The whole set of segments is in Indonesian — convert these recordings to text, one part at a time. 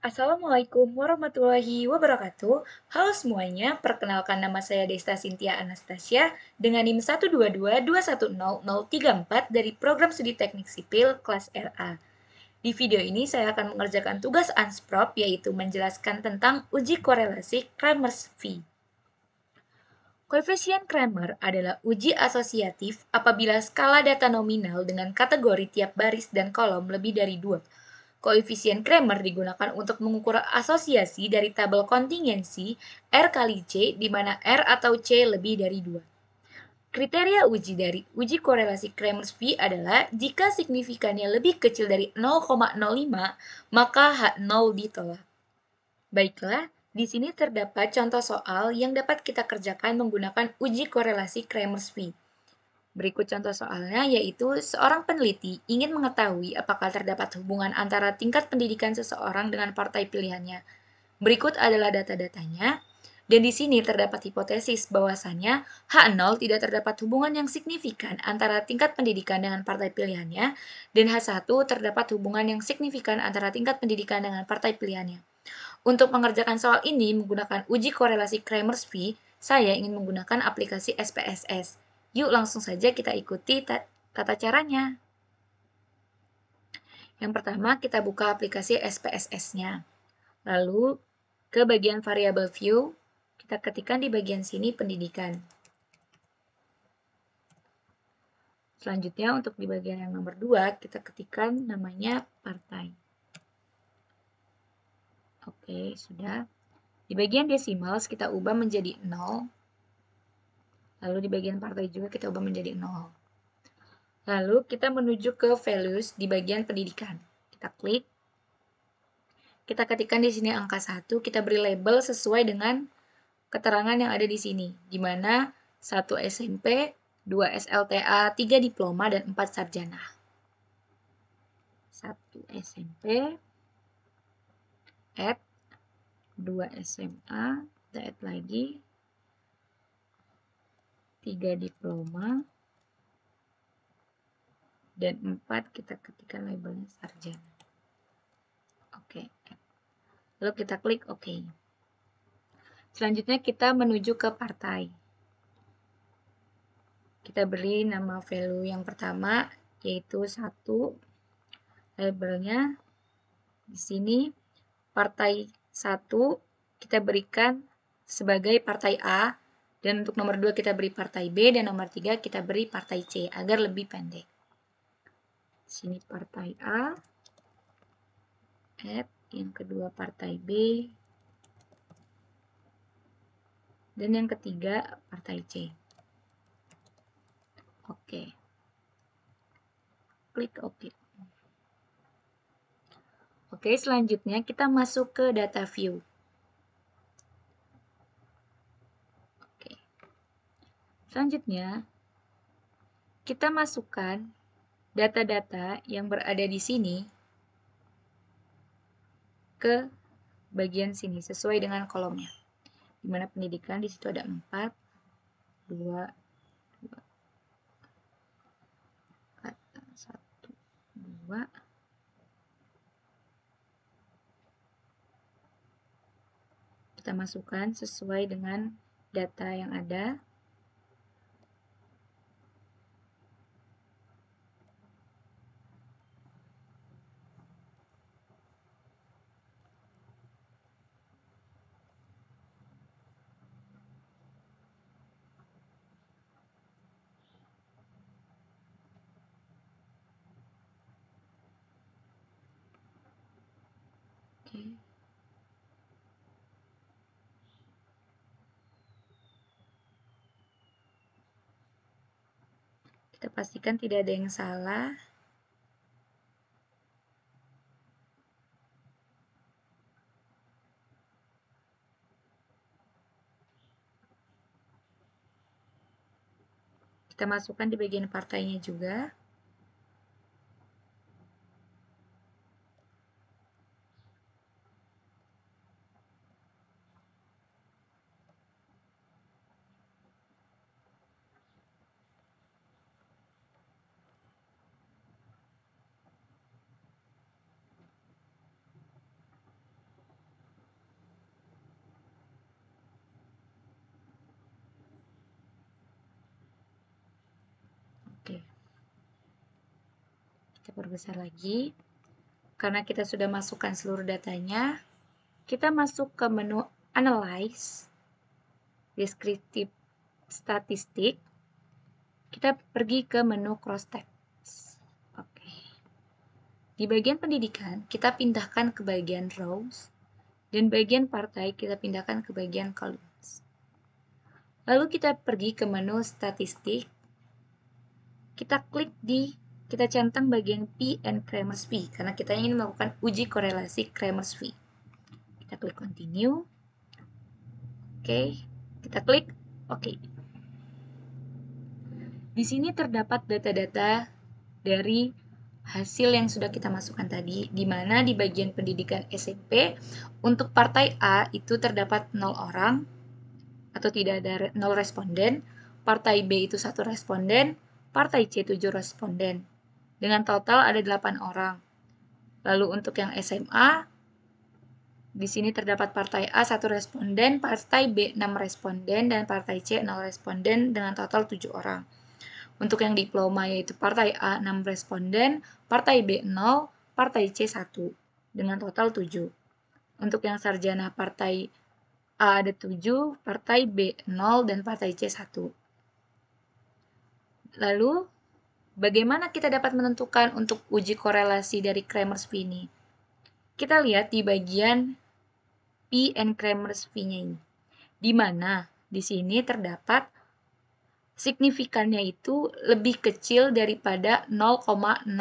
Assalamualaikum warahmatullahi wabarakatuh. Halo semuanya, perkenalkan nama saya Desta Cynthia Anastasia dengan NIM 122210034 dari Program Studi Teknik Sipil kelas RA. Di video ini saya akan mengerjakan tugas Ansprop yaitu menjelaskan tentang uji korelasi Kramers-Wi. Koefisien Kramer adalah uji asosiatif apabila skala data nominal dengan kategori tiap baris dan kolom lebih dari 2. Koefisien Kramer digunakan untuk mengukur asosiasi dari tabel kontingensi R kali C, di mana R atau C lebih dari 2. Kriteria uji dari uji korelasi Kramers-Wi adalah jika signifikannya lebih kecil dari 0,05, maka H0 ditolak. Baiklah, di sini terdapat contoh soal yang dapat kita kerjakan menggunakan uji korelasi Kramers-Wi. Berikut contoh soalnya, yaitu seorang peneliti ingin mengetahui apakah terdapat hubungan antara tingkat pendidikan seseorang dengan partai pilihannya. Berikut adalah data-datanya, dan di sini terdapat hipotesis bahwasannya H0 tidak terdapat hubungan yang signifikan antara tingkat pendidikan dengan partai pilihannya, dan H1 terdapat hubungan yang signifikan antara tingkat pendidikan dengan partai pilihannya. Untuk mengerjakan soal ini menggunakan uji korelasi Kramers-Wi, saya ingin menggunakan aplikasi SPSS. Yuk langsung saja kita ikuti tata caranya. Yang pertama, kita buka aplikasi SPSS-nya. Lalu, ke bagian variable view, kita ketikkan di bagian sini pendidikan. Selanjutnya, untuk di bagian yang nomor 2, kita ketikkan namanya partai. Oke, sudah. Di bagian decimals, kita ubah menjadi 0. Lalu di bagian partai juga kita ubah menjadi 0. Lalu kita menuju ke values di bagian pendidikan. Kita klik. Kita ketikkan di sini angka 1, kita beri label sesuai dengan keterangan yang ada di sini, di mana 1 SMP, 2 SLTA, 3 diploma, dan 4 sarjana. 1 SMP, add, 2 SMA, kita add lagi, 3 diploma, dan 4 kita ketikkan labelnya sarjana. Oke. Lalu kita klik OK. Selanjutnya kita menuju ke partai. Kita beri nama value yang pertama, yaitu 1. Labelnya di sini partai 1 kita berikan sebagai partai A, dan untuk nomor 2 kita beri partai B, dan nomor 3 kita beri partai C agar lebih pendek. Sini partai A, add, yang kedua partai B, dan yang ketiga partai C. Oke. Klik OK. Oke, selanjutnya kita masuk ke data view. Oke. Selanjutnya, kita masukkan data-data yang berada di sini ke bagian sini sesuai dengan kolomnya. Di mana pendidikan di situ ada 4, 2, 1, 2. Kita masukkan sesuai dengan data yang ada. Oke. Kita pastikan tidak ada yang salah. Kita masukkan di bagian partainya juga. Oke. Kita perbesar lagi. Karena kita sudah masukkan seluruh datanya, kita masuk ke menu Analyze, Descriptive Statistik. Kita pergi ke menu Cross Text. Oke. Di bagian pendidikan, kita pindahkan ke bagian Rows, dan bagian partai kita pindahkan ke bagian Columns. Lalu kita pergi ke menu Statistik. Kita centang bagian P and Cramer's P karena kita ingin melakukan uji korelasi Cramer's P. Kita klik continue. Oke, kita klik oke. Di sini terdapat data-data dari hasil yang sudah kita masukkan tadi, di mana di bagian pendidikan SMP untuk partai A itu terdapat 0 orang atau tidak ada 0 responden, partai B itu 1 responden, partai C 7 responden. Dengan total ada 8 orang. Lalu untuk yang SMA, di sini terdapat partai A 1 responden, partai B 6 responden, dan partai C 0 responden dengan total 7 orang. Untuk yang diploma yaitu partai A 6 responden, partai B 0, partai C 1 dengan total 7. Untuk yang sarjana partai A ada 7, partai B 0, dan partai C 1. Lalu, bagaimana kita dapat menentukan untuk uji korelasi dari Cramer's P ini? Kita lihat di bagian P and Cramer's P-nya ini. Di mana di sini terdapat signifikannya itu lebih kecil daripada 0,001.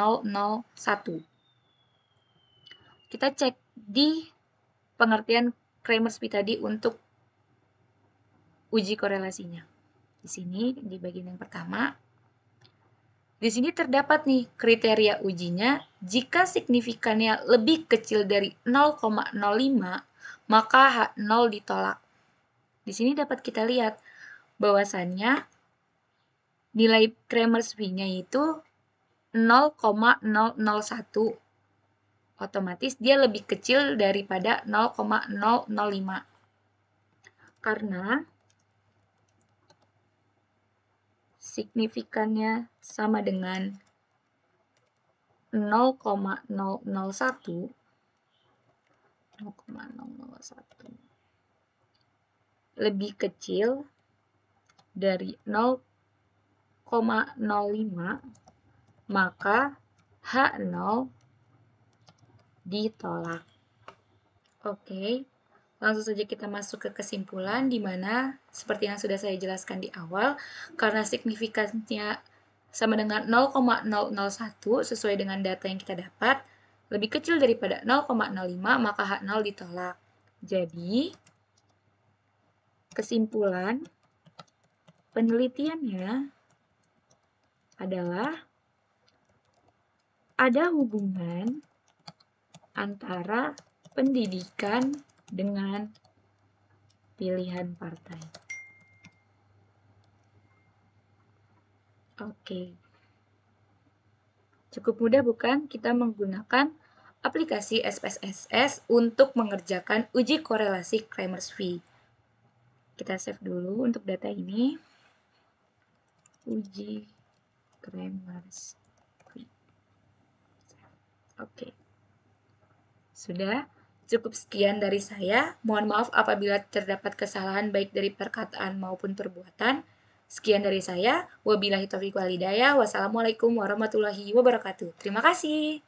Kita cek di pengertian Cramer's P tadi untuk uji korelasinya. Di sini di bagian yang pertama, di sini terdapat nih kriteria ujinya. Jika signifikannya lebih kecil dari 0,05, maka H0 ditolak. Di sini dapat kita lihat bahwasannya nilai Cramer's P-nya itu 0,001. Otomatis dia lebih kecil daripada 0,005. Karena signifikannya sama dengan 0,001, lebih kecil dari 0,05, maka H0 ditolak. Oke, langsung saja kita masuk ke kesimpulan, di mana seperti yang sudah saya jelaskan di awal, karena signifikannya sama dengan 0,001 sesuai dengan data yang kita dapat, lebih kecil daripada 0,05, maka H0 ditolak. Jadi, kesimpulan penelitiannya adalah ada hubungan antara pendidikan dengan pilihan partai. Oke. Cukup mudah bukan kita menggunakan aplikasi SPSS untuk mengerjakan uji korelasi Cramer's P. Kita save dulu untuk data ini. Uji Cramer's P. Oke. Sudah, cukup sekian dari saya. Mohon maaf apabila terdapat kesalahan baik dari perkataan maupun perbuatan. Sekian dari saya. Wabillahi taufiq wal hidayah. Wassalamualaikum warahmatullahi wabarakatuh. Terima kasih.